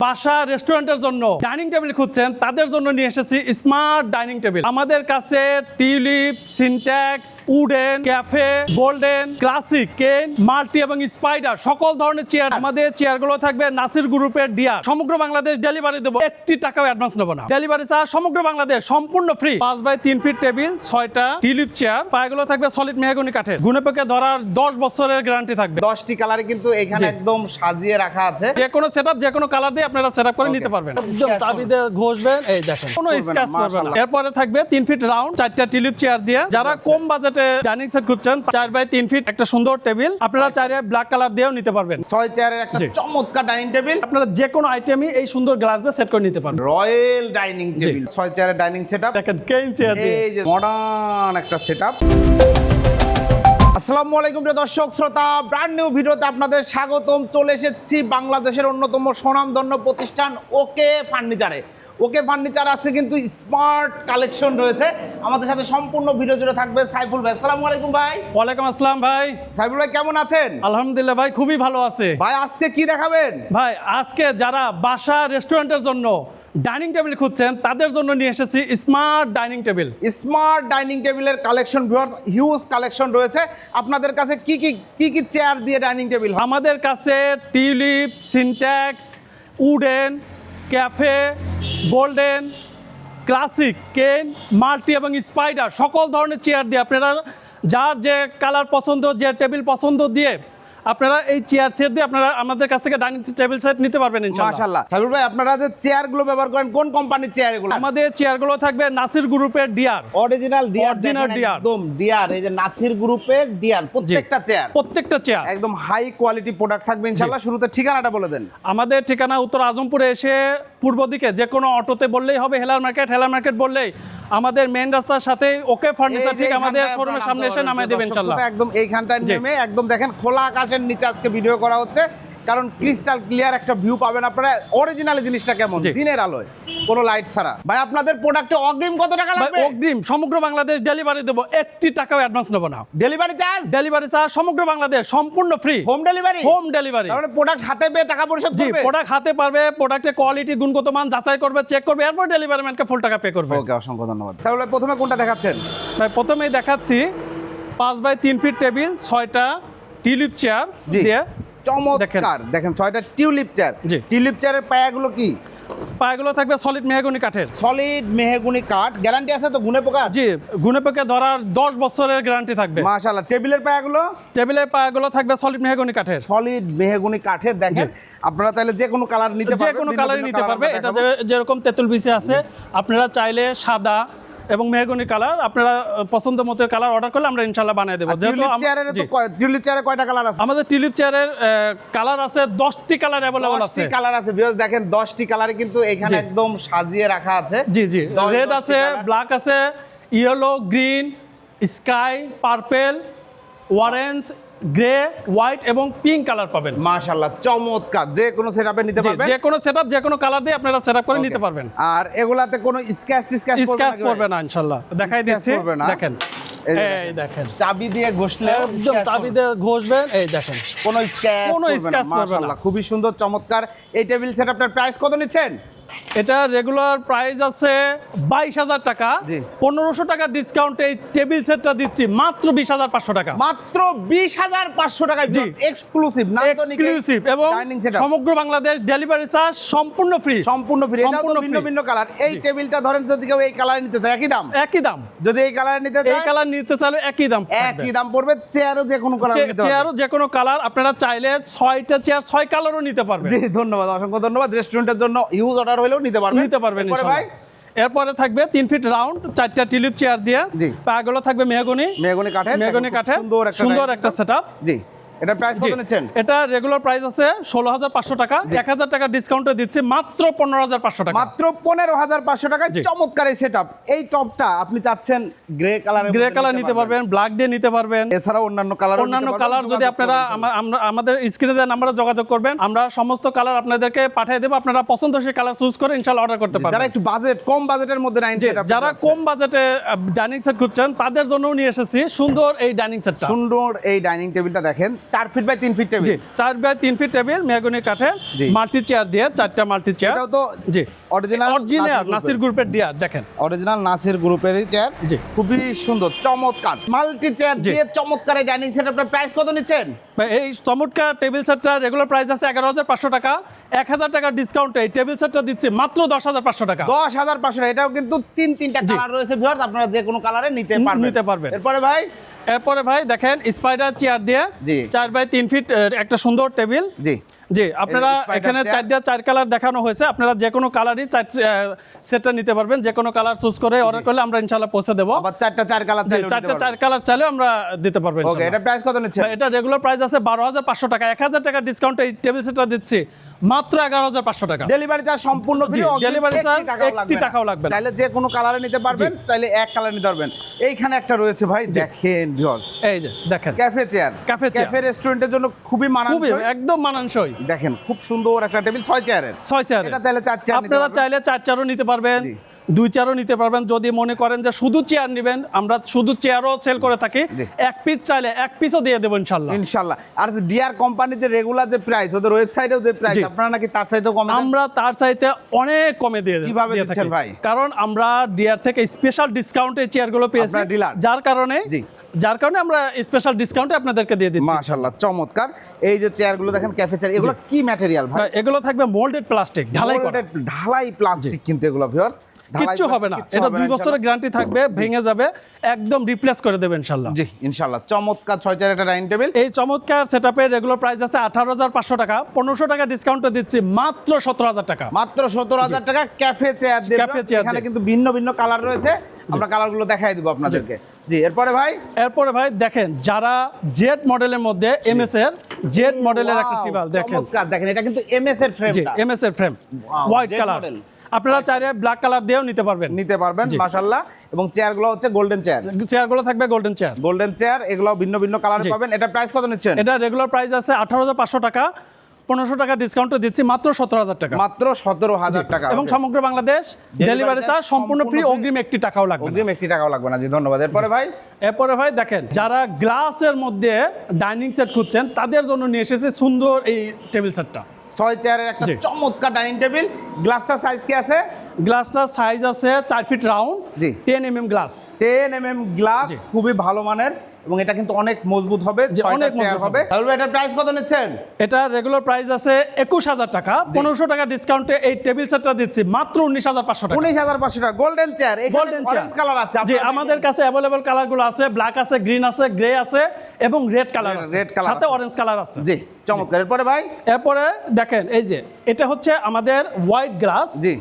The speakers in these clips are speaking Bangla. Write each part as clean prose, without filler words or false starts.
বাসা রেস্টুরেন্টের জন্য ডাইনিং টেবিল খুঁজছেন তাদের জন্য নিয়ে এসেছি স্মার্ট ডাইনিং টেবিল। আমাদের কাছে tulip, syntax, wooden, cafe, golden, classic, কেন, মাল্টি এবং স্পাইডার সকল ধরনের চেয়ার। আমাদের চেয়ারগুলো থাকবে নাসির গ্রুপের ডিয়ার। সমগ্র বাংলাদেশ ডেলিভারি দেবো, 1 টাকাও অ্যাডভান্স নেবো না। ডেলিভারি চার্জ সমগ্র বাংলাদেশ সম্পূর্ণ ফ্রি। 5x3 ফিট টেবিল, 6টা টিউলিপ চেয়ার, পায়গুলো থাকবে সলিড মেহগনি কাঠের। গুনে পেকে ধরার 10 বছরের গ্যারান্টি থাকবে। 10টি কালারে কিন্তু এখানে একদম সাজিয়ে রাখা আছে। যে কোনো সেটআপ, যে কোনো কালার দিয়ে আপনারা সেটআপ করে নিতে পারবেন। একদম চাবি দিয়ে ঘষবেন, এই দেখেন কোনো স্ক্র্যাচ করবে না। এরপরে থাকবে 3 ফিট রাউন্ড 4টা টিউলিপ চেয়ার দিয়ে। যারা কম বাজেটে ডাইনিং সেট খুঁজছেন, 4x3 ফিট একটা সুন্দর টেবিল আপনারা চাইলে ব্ল্যাক কালার দিয়েও নিতে পারবেন। 6 চেয়ারের একটা চমৎকার ডাইনিং টেবিল। আপনারা যে কোনো আইটেমই এই সুন্দর গ্লাস দিয়ে সেট করে নিতে পারবেন। রয়্যাল ডাইনিং টেবিল, 6 চেয়ারের ডাইনিং সেটআপ। দেখেন কেন চেয়ার দিয়ে এই যে মডার্ন একটা সেটআপ। আসসালামু আলাইকুম প্রিয় দর্শক শ্রোতা, ব্র্যান্ড নিউ ভিডিওতে আপনাদের স্বাগতম। চলে এসেছি বাংলাদেশের অন্যতম স্বনামধন্য প্রতিষ্ঠান ওকে ফার্নিচারে। ওকে ফার্নিচার আছে কিন্তু স্মার্ট কালেকশন রয়েছে। আমাদের সাথে সম্পূর্ণ ভিডিও জুড়ে থাকবে সাইফুল ভাই। আসসালামু আলাইকুম ভাই। ওয়ালাইকুম আসসালাম ভাই। সাইফুল ভাই কেমন আছেন? আলহামদুলিল্লাহ ভাই, খুবই ভালো আছে। ভাই আজকে কি দেখাবেন? ভাই আজকে যারা বাসা রেস্টুরেন্টের জন্য ডাইনিং টেবিল খুঁজছেন তাদের জন্য নিয়ে এসেছি smart dining table. Smart dining টেবিলের কালেকশন ভিউয়ার্স, হিউজ কালেকশন রয়েছে। আপনাদের কাছে কি চেয়ার দিয়ে ডাইনিং টেবিল? আমাদের কাছে tulip, syntax, wooden, cafe, golden, classic, কেন, মাল্টি এবং স্পাইডার সকল ধরনের চেয়ার দিয়ে আপনারা যার যে কালার পছন্দ, যে টেবিল পছন্দ দিয়ে আপনারা এই চেয়ার সেট দিয়ে আপনারা আমাদের কাছ থেকে ডাইনিং টেবিল সেট নিতে পারবেন ইনশাআল্লাহ। মাশাআল্লাহ। সাইফুল ভাই আপনারা যে চেয়ারগুলো ব্যবহার করেন কোন কোম্পানির চেয়ার এগুলো? আমাদের চেয়ারগুলো থাকবে নাসির গ্রুপের ডিয়ার। অরিজিনাল ডিয়ার, ডিয়ার। একদম ডিয়ার। এই যে নাসির গ্রুপের ডিয়ার, প্রত্যেকটা চেয়ার একদম হাই কোয়ালিটি প্রোডাক্ট থাকবে ইনশাআল্লাহ। শুরুতে ঠিকানাটা বলে দেন। আমাদের ঠিকানা উত্তর আজমপুরে এসে পূর্ব দিকে যে কোনো অটোতে বললেই হবে হেলার মার্কেট বললেই আমাদের মেইন রাস্তার সাথে ওকে ফার্নিচার ঠিক আমাদের শোরুমের সামনে এসে নামিয়ে দেবেন ইনশাআল্লাহ। একদম এইখানটায় নেমে একদম দেখেন খোলা আকাশের নিচে আজকে ভিডিও করা হচ্ছে, কারণ ক্রিস্টাল ক্লিয়ার একটা ভিউ পাবেন আপনারা। অরিজিনাল জিনিসটা কেমন দিনের আলোয়, কোনো লাইট ছাড়া। ভাই আপনাদের প্রোডাক্টে অগ্রিম কত টাকা লাগবে? অগ্রিম সমগ্র বাংলাদেশ ডেলিভারি দেব, 1 টাকাও অ্যাডভান্স নেব না। ডেলিভারি চার্জ সমগ্র বাংলাদেশ সম্পূর্ণ ফ্রি। Home delivery. তাহলে প্রোডাক্ট হাতে পেয়ে টাকা পরিশোধ করবে? প্রোডাক্ট হাতে পারবে, প্রোডাক্টের কোয়ালিটি গুণগত মান যাচাই করবে, চেক করবে, এরপর ডেলিভারি ম্যানকে ফুল টাকা পে করবে। ওকে, অসংখ্য ধন্যবাদ। তাহলে প্রথমে কোনটা দেখাচ্ছেন? ভাই প্রথমেই দেখাচ্ছি 5x3 ফিট টেবিল, 6টা টিউলিপ চেয়ার দিয়ে। চমৎকার, দেখেন 6টা টিউলিপ চেয়ার। টিউলিপ চেয়ারের পায়াগুলো কি? পায়াগুলো থাকবে সলিড মেহগনি কাঠের। সলিড মেহগনি কাঠ। গ্যারান্টি আছে তো গুনে পোকা? জি, গুনে পোকা ধরার 10 বছরের গ্যারান্টি থাকবে। মাশাআল্লাহ। টেবিলের পায়াগুলো থাকবে সলিড মেহগনি কাঠের। সলিড মেহগনি কাঠের। দেখেন আপনারা চাইলে যে কোনো কালার নিতে পারবেন, যে কোনো কালার নিতে পারবে। এটা যেরকম তেঁতুল বিচি আছে, আপনারা চাইলে সাদা এবং মেহগনি কালার আপনারা পছন্দ মতো কালার অর্ডার করলে আমরা ইনশাআল্লাহ বানিয়ে দেব। টিউলিপ চেয়ারে কয়টা কালার আছে? আমাদের টিউলিপ চেয়ারের কালার আছে 10টি কালার अवेलेबल আছে। 10টি কালার আছে ভিউয়ার্স, দেখেন 10টি কালারে কিন্তু এখানে একদম সাজিয়ে রাখা আছে। জি রেড আছে, ব্ল্যাক আছে, yellow, green, sky, purple, orange, grey, white এবং পিঙ্ক কালার পাবেন। মাশাআল্লাহ চমৎকার। যে কোনো সেটআপে নিতে পারবেন, যে কোনো সেটআপ, যে কোনো কালার দিয়ে আপনারা সেটআপ করে নিতে পারবেন। আর এগুলাতে কোনো স্ক্র্যাচ পড়বে না ইনশাআল্লাহ। দেখাই দিচ্ছি, দেখেন এই দেখেন চাবি দিয়ে ঘষলে একদম চাবি দিয়ে ঘষবেন, এই দেখেন কোনো স্ক্র্যাচ পড়বে না। খুবই সুন্দর চমৎকার। এই টেবিল সেটআপটার প্রাইস কত নিচ্ছেন? এটা রেগুলার প্রাইস আছে 22,000 টাকা। 1500 টাকা ডিসকাউন্টে এই টেবিল সেটটা দিচ্ছি মাত্র 20,500 টাকা। মাত্র 20,500 টাকা এক্সক্লুসিভ এবং সমগ্র বাংলাদেশ ডেলিভারি চার্জ সম্পূর্ণ ফ্রি। এটা তো ভিন্ন কালার। এই টেবিলটা ধরেন যদি কেউ এই কালারে নিতে চায় একই দাম। যদি এই কালারে নিতে চাইলে একই দাম পড়বে। চেয়ারও যে কোনো কালার নিতে পারবেন। চেয়ারও যে কোনো কালার আপনারা চাইলে 6টা চেয়ার 6 কালারও নিতে পারবেন। জি ধন্যবাদ, অসংখ্য ধন্যবাদ। রেস্টুরেন্টের জন্য ইউজ অর্ডার হলেও নিতে পারবেন ভাই। এরপরে থাকবে 3 ফিট রাউন্ড 4টা টিউলিপ চেয়ার দিয়ে। পায়াগুলো থাকবে মেহগনি কাঠের। সুন্দর একটা সেটআপ। জি, এটা প্রাইস কত নিচ্ছেন? এটা রেগুলার প্রাইস আছে 16,500 টাকা। 1,000 টাকা ডিসকাউন্টে দিচ্ছি মাত্র 15,500 টাকা। মাত্র 15,500 টাকায় চমৎকার এই সেটআপ। এই টপটা আপনি চাচ্ছেন গ্রে কালার নিতে পারবেন, ব্ল্যাক দিয়ে নিতে পারবেন। এছাড়াও অন্যান্য কালার যদি আপনারা আমাদের স্ক্রিনে দেওয়া নম্বরে যোগাযোগ করবেন, আমরা সমস্ত কালার আপনাদেরকে পাঠিয়ে দেব। আপনারা পছন্দসই কালার চুজ করে ইনশাআল্লাহ অর্ডার করতে পারবেন। যারা একটু কম বাজেটের মধ্যে যারা কম বাজেটে ডাইনিং সেট খুঁজছেন তাদের জন্য নিয়ে এসেছি সুন্দর এই ডাইনিং সেটটা। সুন্দর এই ডাইনিং টেবিলটা দেখেন 4 ফিট বাই 3 ফিট টেবিল। জি 4 বাই 3 ফিট টেবিল মেহগনি কাঠের জি। মাল্টি চেয়ার দিয়ে 4টা মাল্টি চেয়ার। এটাও তো জি অরিজিনাল নাসির গ্রুপের ডিয়ার দেখেন। অরিজিনাল নাসির গ্রুপেরই চেয়ার। জি। খুবই সুন্দর চমৎকার মাল্টি চেয়ার জি। দিয়ে চমৎকার এই ডাইনিং সেট আপনার প্রাইস কত নিচ্ছেন? এই চমৎকার টেবিল সেটটা রেগুলার প্রাইস আছে 11,500 টাকা। 1,000 টাকা ডিসকাউন্টে এই টেবিল সেটটা দিচ্ছি মাত্র 10,500 টাকা। 10,500। এটাও কিন্তু তিনটা জি। কালার রয়েছে ভিউয়ার্স, আপনারা যে কোনো কালারে নিতে পারবেন। এরপরে ভাই এরপরে ভাই দেখেন স্পাইডার চেয়ার দিয়ে জি। 4 বাই 3 ফিট একটা সুন্দর টেবিল। জি জি আপনারা spider এখানে chair। 4 কালার দেখানো হয়েছে, আপনারা যে কোনো কালারই সেটটা নিতে পারবেন। যে কোনো কালার চুজ করে অর্ডার করলে আমরা ইনশাআল্লাহ পৌঁছে দেবো। আবার 4 কালার চাইলে 4 কালার চাইলে আমরা দিতে পারবেন। ওকে, এটা প্রাইস কত নিচ্ছেন? এটা রেগুলার প্রাইস আছে 12,500 টাকা। 1,000 টাকা ডিসকাউন্ট এই টেবিল সেটটা দিচ্ছি মাত্র 11,500 টাকা। ডেলিভারি চার্জ সম্পূর্ণ ফ্রি। জি, delivery charge একটি টাকাও লাগবে না। চাইলে যে কোনো কালারে নিতে পারবেন, চাইলে এক কালার নিতে পারবেন। এইখানে একটা রয়েছে ভাই, দেখেন ভিউয়ার্স, এই যে দেখেন cafe chair. Cafe chair। Cafe রেস্টুরেন্টের জন্য খুবই খুবই মানানসই। একদম মানানসই। দেখেন খুব সুন্দর একটা টেবিল 6 চেয়ারের। 6 চেয়ার এটা চাইলে 4 চেয়ার নিতে আপনারা পারবেন। চাইলে 4 চেয়ারও নিতে পারবেন, জি। 2 চেয়ারও নিতে পারবেন। যদি মনে করেন যে শুধু চেয়ার নেবেন, আমরা শুধু চেয়ারও সেল করে থাকি। জি। 1 পিস চাইলে 1 পিসও দিয়ে দেবো ইনশাআল্লাহ। ইনশাআল্লাহ। আর ডিআর কোম্পানির যে রেগুলার যে প্রাইস, ওদের ওয়েবসাইটেও যে প্রাইস, জি। আপনারা নাকি তার চাইতেও কমে দেন? আমরা তার চাইতে অনেক কমে দিয়ে কিভাবে দিয়ে দিচ্ছেন থাকি। ভাই? কারণ আমরা ডিয়ার থেকে স্পেশাল ডিসকাউন্টে চেয়ারগুলো পেয়েছি, আপনারা dealer? যার কারণে আমরা স্পেশাল ডিসকাউন্টে আপনাদেরকে দিয়ে দিচ্ছি। মাশাআল্লাহ চমৎকার। এই যে চেয়ারগুলো দেখেন ক্যাফে চেয়ার, এগুলো কি ম্যাটেরিয়াল ভাই? এগুলো থাকবে মোল্ডেড প্লাস্টিক, ঢালাই করা। ঢালাই প্লাস্টিক কিন্তু এগুলো ভিউয়ার্স। কিচ্ছু হবে না, এটা 2 বছরের গ্যারান্টি থাকবে, ভেঙে যাবে একদম রিপ্লেস করে দেবে ইনশাআল্লাহ। জি ইনশাআল্লাহ। চমৎকার 6 চেয়ার একটা ডাইনিং টেবিল। এই চমৎকার সেটআপের রেগুলার প্রাইস আছে 18,500 টাকা। 1,500 টাকা ডিসকাউন্টে দিচ্ছি মাত্র 17,000 টাকা। মাত্র 17,000 টাকা ক্যাফে চেয়ার দেব। Cafe chair এখানে দিয়ে। কিন্তু ভিন্ন ভিন্ন কালার রয়েছে, আমরা কালারগুলো দেখাই দিব আপনাদেরকে। জি এরপরে ভাই এরপরে ভাই দেখেন, যারা জেড মডেলের মধ্যে এমএস এর জেড মডেলের একটা Wow, টেবিল দেখেন। চমৎকার। দেখেন এটা কিন্তু এমএস এর জি ফ্রেমটা। এমএস এর frame, Wow, white Jet colour. model। আপনারা চাইলে ব্ল্যাক কালার দিয়েও নিতে পারবেন। জি। মাশাআল্লাহ। এবং চেয়ারগুলো হচ্ছে গোল্ডেন চেয়ার। চেয়ারগুলো থাকবে গোল্ডেন চেয়ার। গোল্ডেন চেয়ার, এগুলো ভিন্ন ভিন্ন কালারে জি। পাবেন। এটা প্রাইস কত নিচ্ছেন? এটা রেগুলার প্রাইস আছে 18,500 টাকা। 1,500 টাকা ডিসকাউন্টে দিচ্ছি মাত্র 17,000 টাকা। মাত্র 17,000 টাকা। এবং সমগ্র বাংলাদেশ ডেলিভারি চার্জ সম্পূর্ণ ফ্রি, অগ্রিম 1 টাকাও লাগবে না। অগ্রিম 1 টাকাও লাগবে না। জি ধন্যবাদ। এরপরে ভাই এরপরে ভাই দেখেন, যারা গ্লাসের মধ্যে ডাইনিং সেট খুঁজছেন তাদের জন্য নিয়ে এসেছে সুন্দর এই টেবিল সেটটা। 6 চেয়ারের একটা জি। চমৎকার ডাইনিং টেবিল। গ্লাসটা সাইজ কি আছে? গ্লাসটার সাইজ আছে 4 ফিট রাউন্ড, জি। 10 mm গ্লাস। 10 mm গ্লাস, জি। খুবই ভালো মানের এবং এটা কিন্তু অনেক মজবুত হবে। জি, 6টা অনেক চেয়ার মজবুত হবে। তাহলে ভাই এটার প্রাইস কত নিচ্ছেন? এটা রেগুলার প্রাইস আছে 21,000 টাকা। 1,500 টাকা ডিসকাউন্টে এই টেবিল সেটটা দিচ্ছি মাত্র 19,500 টাকা। 19,500 টাকা। গোল্ডেন চেয়ার, এখানে গোল্ডেন অরেঞ্জ কালার আছে। জি আপনারা আমাদের কাছে অ্যাভেলেবল কালারগুলো আছে, ব্ল্যাক আছে, গ্রিন আছে, গ্রে আছে এবং রেড কালার আছে, Red color সাথে আছে। অরেঞ্জ কালার আছে। জি চমৎকার। এরপরে ভাই এরপরে দেখেন, এই যে এটা হচ্ছে আমাদের হোয়াইট গ্লাস। জি।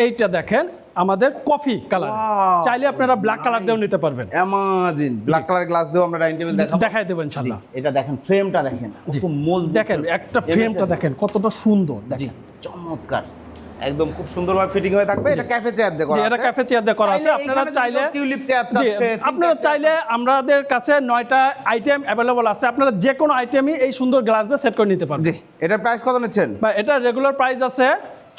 এইটা দেখেন আমাদের কফি কালার। Wow, চাইলে আপনারা ব্ল্যাক কালার দিয়েও নিতে পারবেন। ইমাজিন ব্ল্যাক কালার গ্লাস দিয়েও আমরা ডাইনিং টেবিল দেখাবো। দেখাই দেবো ইনশাআল্লাহ। এটা দেখেন, ফ্রেমটা দেখেন, জি। খুব মজবুত। দেখেন একটা ফ্রেমটা দেখেন কতটা সুন্দর। জি দেখেন চমৎকার, একদম খুব সুন্দরভাবে ফিটিং হয়ে থাকবে। এটা ক্যাফে চেয়ার দিয়ে করা জি, আছে। এটা ক্যাফে চেয়ার দিয়ে করা আছে। আপনারা চাইলে টিউলিপ চেয়ার জি, চাচ্ছে, আপনারা চাইলে আমাদের কাছে 9টা আইটেম অ্যাভেলেবল আছে। আপনারা যে কোনো আইটেমই এই সুন্দর গ্লাস দিয়ে সেট করে নিতে পারবেন। জি এটার প্রাইস কত নিচ্ছেন? বা এটা রেগুলার প্রাইস আছে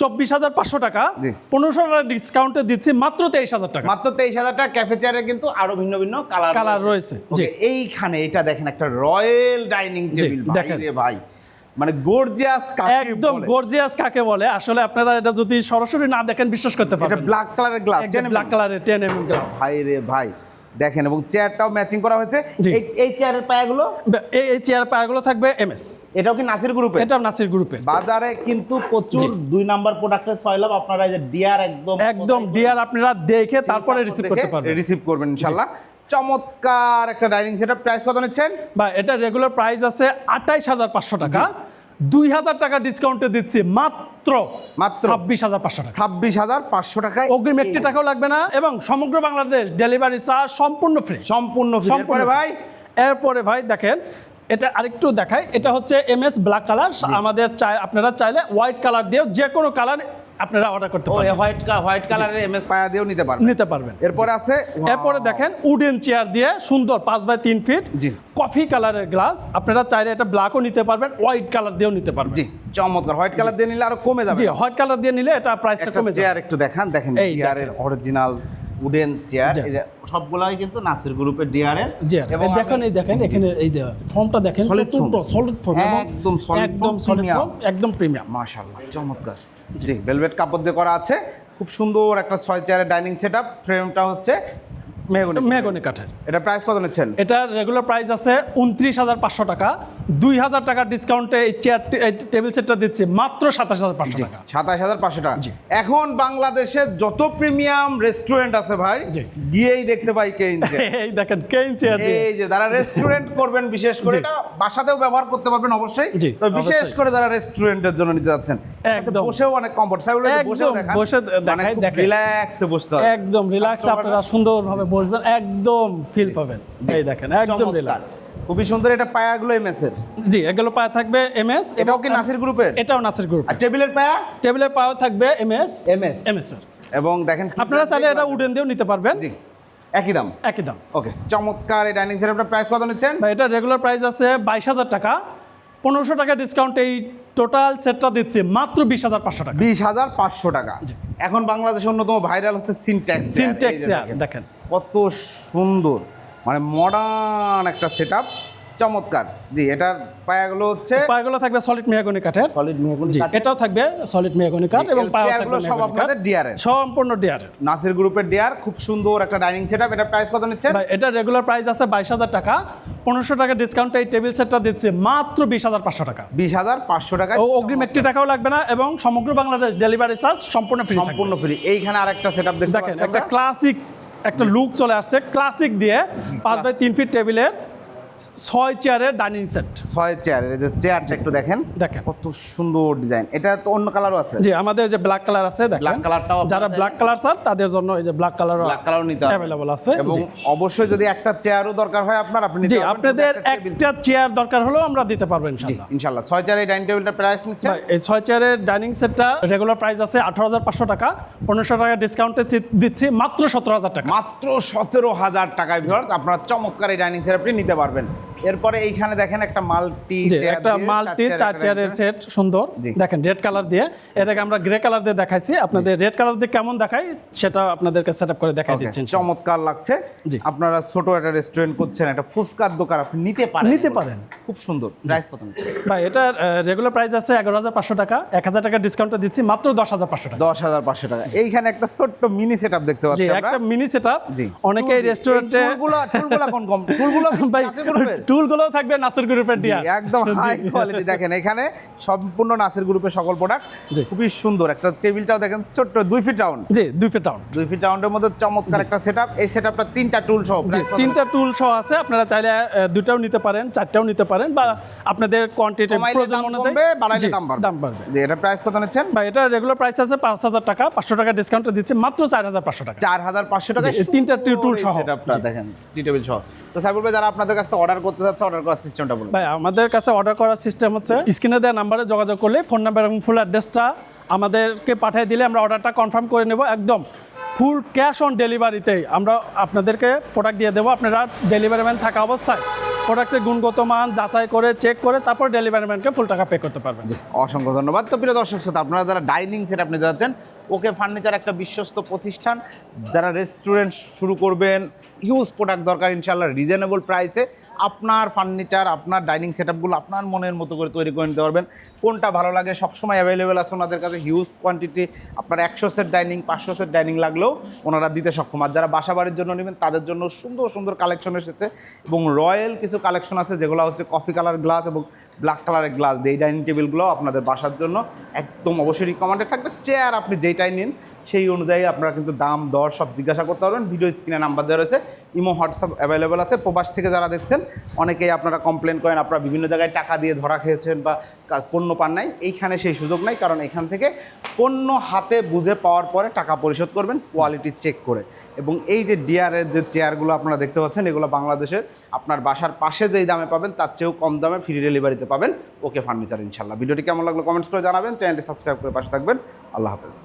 24,500 টাকা। জি। 1,500 টাকা ডিসকাউন্টে দিচ্ছি মাত্র 23,000 টাকা। মাত্র 23,000 টাকা। ক্যাফে চেয়ারে কিন্তু আরো ভিন্ন ভিন্ন কালার রয়েছে। জি। ওকে, এইখানে এটা দেখেন একটা রয়্যাল ডাইনিং টেবিল। ভাই দেখেন। রে ভাই, মানে গর্জিয়াস কাকে একদম বলে। গর্জিয়াস কাকে বলে, আসলে আপনারা এটা যদি সরাসরি না দেখেন বিশ্বাস করতে এটা পারবেন। ব্ল্যাক কালারের গ্লাস, ব্ল্যাক কালারের 10 mm গ্লাস। ভাই রে ভাই দেখেন, এবং চেয়ারটাও ম্যাচিং করা হয়েছে। জি। এই চেয়ারের পায়াগুলো, এই চেয়ার পায়াগুলো থাকবে এমএস। এটাও কি নাসির গ্রুপে? এটা নাসির গ্রুপের। বাজারে কিন্তু প্রচুর 2 নাম্বার প্রোডাক্টের সয়লাভ। আপনারা এই যে ডিআর একদম ডিয়ার আপনারা দেখে তারপরে রিসিভ করতে পারবেন। রিসিভ করবেন ইনশাআল্লাহ। চমৎকার একটা ডাইনিং সেটআপ। প্রাইস কত নিচ্ছেন? বা এটা রেগুলার প্রাইস আছে 28,500 টাকা। 2,000 টাকা ডিসকাউন্টে দিচ্ছি মাত্র 26,500 টাকা। 26,500 টাকায় অগ্রিম 1 টাকাও লাগবে না এবং সমগ্র বাংলাদেশ ডেলিভারি চার্জ সম্পূর্ণ ফ্রি। সম্পূর্ণ ফ্রি। সম্পূর্ণ এরপরে ভাই এরপরে ভাই দেখেন, এটা আরেকটু দেখাই। এটা হচ্ছে এমএস ব্ল্যাক কালার। আমাদের আপনারা চাইলে হোয়াইট কালার দিয়েও যে কোনো কালার আপনারা অর্ডার করতে পারবেন। হোয়াইট কালারের এমএস পায়া দিয়েও নিতে পারবেন। এরপরে আছে এরপরে দেখেন উডেন চেয়ার দিয়ে সুন্দর 5x3 ফিট জি। কফি কালারের গ্লাস। আপনারা চাইলে এটা ব্ল্যাকও নিতে পারবেন, হোয়াইট কালার দিয়েও নিতে পারবেন। জি চমৎকার। হোয়াইট কালার দিয়ে নিলে আরো কমে যাবে। জি হোয়াইট কালার দিয়ে নিলে এটা প্রাইসটা কমে যাবে। চেয়ার একটু দেখান, দেখেন এই চেয়ারের অরিজিনাল উডেন চেয়ার, জি। এই যে সবগুলাই কিন্তু নাসির গ্রুপের ডিয়ারের। জি এবং দেখেন এই দেখেন এখানে এই যে ফর্মটা দেখেন Solid foam। সলিড ফর্ম একদম solid একদম foam, সলিড premium। ফর্ম একদম প্রিমিয়াম। মাশাআল্লাহ চমৎকার। জি ভেলভেট কাপড় দিয়ে করা আছে, খুব সুন্দর একটা 6 চেয়ারের ডাইনিং সেটআপ। ফ্রেমটা হচ্ছে মেহগনি কাঠের। এটা প্রাইস কত নিচ্ছেন? এটা রেগুলার প্রাইস আছে 29,500 টাকা, 2,000 টাকার ডিসকাউন্টে এই চেয়ার টেবিল সেটটা দিচ্ছি মাত্র 27,500 টাকা। 27,500 টাকা। জি। এখন বাংলাদেশে যত প্রিমিয়াম রেস্টুরেন্ট আছে ভাই, জি। গিয়েই দেখতে পাই কেইন চেয়ার। এই দেখেন কেইন চেয়ার দিয়ে। এই যে যারা রেস্টুরেন্ট করবেন, বিশেষ করে জি। এটা বাসাতেও ব্যবহার করতে পারবেন অবশ্যই। জি, তো বিশেষ অবশ্যই। করে যারা রেস্টুরেন্টের জন্য নিতে যাচ্ছেন, একদম। বসেও অনেক কমফর্ট, বসেও একদম, দেখান, বসে দেখাই, দেখাই। রিল্যাক্সে বসতে হবে। একদম রিল্যাক্স, Customer- আপনারা সুন্দরভাবে বসবেন, একদম ফিল পাবেন। এই দেখেন একদম চমৎকার। রিল্যাক্স। খুবই সুন্দর। এটা পায়াগুলো এমএস এর, জি এগুলো পায়া থাকবে এমএস। এটাও কি নাসির গ্রুপের? এটাও নাসির গ্রুপ। আর টেবিলের পায়া টেবিলের পায়া থাকবে এমএস এমএস। এমএস এর। এবং দেখেন আপনারা চাইলে এটা উডেন দিয়েও নিতে পারবেন। জি একই দাম। একই দাম। ওকে চমৎকার। এই ডাইনিং সেট আপনার প্রাইস কত নিচ্ছেন? বা এটা রেগুলার প্রাইস আছে 22,000 টাকা, 1500 টাকা ডিসকাউন্ট এই টোটাল সেটটা দিচ্ছি মাত্র 20,500 টাকা। 20,500 টাকা। জি। এখন বাংলাদেশের অন্যতম ভাইরাল হচ্ছে সিনট্যাক্স। সিনট্যাক্স দেখেন কত সুন্দর, মানে মডার্ন একটা সেটআপ, চমৎকার। জি এটার পায়াগুলো হচ্ছে পায়াগুলো থাকবে সলিড মেহগনি কাঠের। সলিড মেহগনি জি কাঠ। এটাও থাকবে সলিড মেহগনি কাঠ এবং পায়া চেয়ারগুলো থাকবে সব মেহগনি আপনাদের কাঠ। ডিয়ারের, সম্পূর্ণ ডিয়ারের। নাসির গ্রুপের ডিয়ার। খুব সুন্দর একটা ডাইনিং সেটআপ। এটার প্রাইস কত নিচ্ছেন? ভাই এটা রেগুলার প্রাইস আছে 22,000 টাকা, 1500 টাকা ডিসকাউন্ট এই টেবিল সেটটা দিচ্ছে মাত্র 20,500 টাকা। 20,500 টাকা। ও অগ্রিম 1 টাকাও লাগবে না এবং সমগ্র বাংলাদেশ ডেলিভারি চার্জ সম্পূর্ণ ফ্রি। সম্পূর্ণ ফ্রি। এইখানে আরেকটা সেটআপ দেখতে দেখেন পাচ্ছেন একটা আমরা। ক্লাসিক একটা লুক চলে আসছে, ক্লাসিক দিয়ে 5x3 ফিট টেবিলের 6 চেয়ারের ডাইনিং সেট। 6 চেয়ারের এই যে চেয়ারটা একটু দেখেন, দেখেন। কত সুন্দর ডিজাইন। এটা তো অন্য কালারও আছে। জি আমাদের যে ব্ল্যাক কালার আছে দেখেন, ব্ল্যাক কালারটাও যারা ব্ল্যাক কালার চান তাদের জন্য এই যে ব্ল্যাক কালার ব্ল্যাক কালারও নিতে হবে। অ্যাভেলেবল আছে। এবং জি। অবশ্যই যদি একটা চেয়ারও দরকার হয় আপনার, আপনি নিতে জি পারবেন। আপনাদের শুধু একটা টেবিল। একটা চেয়ার দরকার হলেও আমরা দিতে পারবো ইনশাআল্লাহ। ইনশাআল্লাহ 6 চেয়ার এই ডাইনিং টেবিলটার প্রাইস নিচ্ছে ভাই, এই 6 চেয়ারের ডাইনিং সেটটা রেগুলার প্রাইস আছে 18,500 টাকা, 1500 টাকা ডিসকাউন্টে দিচ্ছি মাত্র 17,000 টাকা। মাত্র 17,000 টাকায় ভিউয়ার্স আপনারা চমৎকার এই ডাইনিং সেট আপনি নিতে পারবেন। এরপরে এইখানে দেখেন একটা মাল্টি জি চেয়ার, একটা মাল্টি 4 চেয়ারের সেট সুন্দর। জি। দেখেন রেড কালার দিয়ে, এটাকে আমরা গ্রে কালার দিয়ে দেখাইছি, আপনাদের রেড কালার দিয়ে কেমন দেখাই সেটা আপনাদেরকে সেটআপ করে দেখাই দিচ্ছি ইনশাআল্লাহ। চমৎকার লাগছে। জি। আপনারা ছোট একটা রেস্টুরেন্ট করছেন, একটা ফুচকার দোকান আপনি নিতে পারেন। নিতে পারেন। খুব সুন্দর। প্রাইস কত নিচ্ছে? ভাই এটার রেগুলার প্রাইস আছে 11,500 টাকা, 1,000 টাকা ডিসকাউন্টে দিচ্ছি মাত্র 10,500 টাকা। 10,500 টাকা। এইখানে একটা ছোট্ট মিনি সেটআপ দেখতে জি পাচ্ছি আমরা। একটা মিনি সেটআপ। জি। অনেকে রেস্টুরেন্টে টুলগুলো কোন কম? টুলগুলো ভাই কাছে করবে? টুলগুলো থাকবে নাসির গ্রুপের ডিয়া। একদম হাই কোয়ালিটি। দেখেন এখানে সম্পূর্ণ নাসির গ্রুপের সকল প্রোডাক্ট। জি। খুবই সুন্দর একটা টেবিলটাও দেখেন, ছোট্ট 2 ফিট রাউন্ড। জি 2 ফিট রাউন্ড। 2 ফিট রাউন্ডের মধ্যে চমৎকার একটা সেটআপ। এই সেটআপটা 3টা টুল সহ। জি price কত? 3টা টুল সহ আছে, আপনারা চাইলে 2টাও নিতে পারেন, 4টাও নিতে পারেন, বা আপনাদের কোয়ান্টিটি কমাইলে প্রয়োজন দাম অনুযায়ী কমবে, বাড়াইলে জি, দাম দাম বাড়বে। বাড়বে। যে এটা প্রাইস কত নিচ্ছেন? ভাই এটা রেগুলার প্রাইস আছে 5,000 টাকা, 500 টাকা ডিসকাউন্টে দিচ্ছে মাত্র 4,500 টাকা। 4,500 টাকা। জি, 3টা টুল সহ। সেটআপটা দেখেন, টি টেবিল সহ। তো সাইবুল ভাই, যারা আপনাদের কাছে অর্ডার করতে চাচ্ছে, অর্ডার করার সিস্টেমটা বলুন। ভাই আমাদের কাছে অর্ডার করার সিস্টেম হচ্ছে স্ক্রিনে দেওয়া নাম্বারে যোগাযোগ করলে ফোন নাম্বার এবং ফুল অ্যাড্রেসটা আমাদেরকে পাঠিয়ে দিলে আমরা অর্ডারটা কনফার্ম করে নেব। একদম ফুল ক্যাশ অন ডেলিভারিতেই আমরা আপনাদেরকে প্রোডাক্ট দিয়ে দেবো। আপনারা ডেলিভারি ম্যান থাকা অবস্থায় প্রোডাক্টের গুণগত মান যাচাই করে চেক করে তারপর ডেলিভারি ম্যানকে ফুল টাকা পে করতে পারবেন। অসংখ্য ধন্যবাদ। তো প্রিয় দর্শক শ্রোতা, আপনারা যারা ডাইনিং সেট আপনি যাচ্ছেন, ওকে ফার্নিচার একটা বিশ্বস্ত প্রতিষ্ঠান। যারা রেস্টুরেন্ট শুরু করবেন, হিউজ প্রোডাক্ট দরকার ইনশাআল্লাহ রিজনেবল প্রাইসে আপনার ফার্নিচার, আপনার ডাইনিং সেটআপগুলো আপনার মনের মতো করে তৈরি করে নিতে পারবেন। কোনটা ভালো লাগে সবসময় অ্যাভেলেবেল আছে ওনাদের কাছে হিউজ কোয়ান্টিটি। আপনার 100 সেট ডাইনিং, 500 সেট ডাইনিং লাগলেও ওনারা দিতে সক্ষম। আর যারা বাসা বাড়ির জন্য নেবেন তাদের জন্য সুন্দর সুন্দর কালেকশন এসেছে এবং রয়্যাল কিছু কালেকশন আছে যেগুলো হচ্ছে কফি কালার গ্লাস এবং ব্ল্যাক কালারের গ্লাস দিয়ে এই ডাইনিং টেবিলগুলো আপনাদের বাসার জন্য একদম অবশ্যই রিকমেন্ডেড থাকবে। চেয়ার আপনি যেটাই নিন সেই অনুযায়ী আপনারা কিন্তু দাম দর সব জিজ্ঞাসা করতে পারবেন। ভিডিও স্ক্রিনে নাম্বার দেওয়া রয়েছে, ইমো হোয়াটসঅ্যাপ অ্যাভেলেবেল আছে। প্রবাস থেকে যারা দেখছেন অনেকেই আপনারা কমপ্লেন করেন আপনারা বিভিন্ন জায়গায় টাকা দিয়ে ধরা খেয়েছেন বা পণ্য পান নাই। এইখানে সেই সুযোগ নাই, কারণ এখান থেকে পণ্য হাতে বুঝে পাওয়ার পরে টাকা পরিশোধ করবেন কোয়ালিটি চেক করে। এবং এই যে ডিয়ারের যে চেয়ারগুলো আপনারা দেখতে পাচ্ছেন, এগুলো বাংলাদেশের আপনার বাসার পাশে যেই দামে পাবেন তার চেয়েও কম দামে ফ্রি ডেলিভারিতে পাবেন ওকে ফার্নিচার ইনশাল্লাহ। ভিডিওটি কেমন লাগলো কমেন্টস করে জানাবেন, চ্যানেলটি সাবস্ক্রাইব করে পাশে থাকবেন। আল্লাহ হাফেজ।